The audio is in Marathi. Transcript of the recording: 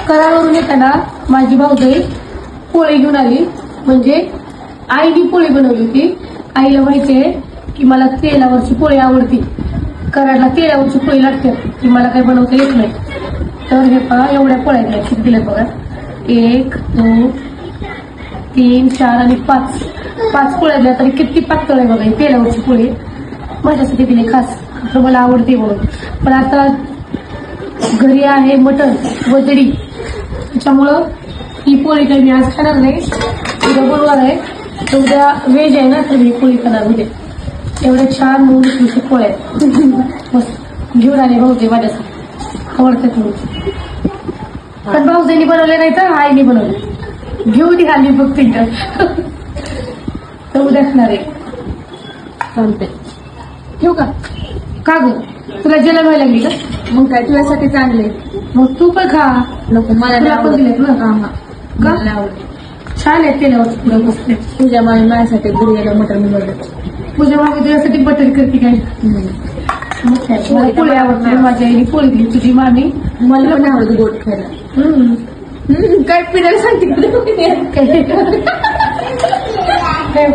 करावरून येताना माझी भाऊजाई पोळी घेऊन आली. म्हणजे आईने पोळी बनवली होती. आईला माहितीये की मला तेलावरची पोळी आवडती. कराडला तेलावरची पोळी लागते ती मला काही बनवता येत नाही. तर हे पहा एवढ्या पोळ्या घ्या किती दिल्या बघा. 1 2 3 4 आणि 5 पोळ्या दिल्या तरी किती पातळ आहे बघा. तेलावरची पोळी माझ्यासाठी दिली खास, तर मला आवडते म्हणून. पण आता घरी आहे मटण वजडी, त्याच्यामुळं ही पोळी काही मी आज खाणार नाही. उद्या गुरुवार आहे तर उद्या व्हेज आहे ना, तर मी पोळी खाणार उद्या. एवढ्या छान म्हणून पोळ्या मस्त घेऊन आले भाऊजे माझ्यासाठी, आवडतात म्हणून. पण भाऊजेनी बनवले नाही तर आईने बनवले. घेऊन आली बघ तिथं तर उद्या खाणार आहे. चालते. ठेवू का? का ग तुला जन्म व्हायला लागली का? मग काय तुझ्यासाठी चांगले. मग तू पण खा. नको मला तुला पण दिलेत ना? का मला आवडते. छान आहे तेलावरची पुढे मस्त आहे. तुझ्या मागे माझ्यासाठी गुरुवाला मटण बनवलं. तुझ्या मागे तुझ्यासाठी बटर करते काय? मग काय? मला पोळी आवडते. माझ्या आईने पोळी दिली. तुझी मामी मला पण आवडतं गोड खायला. काय पिढ्याला सांगते काय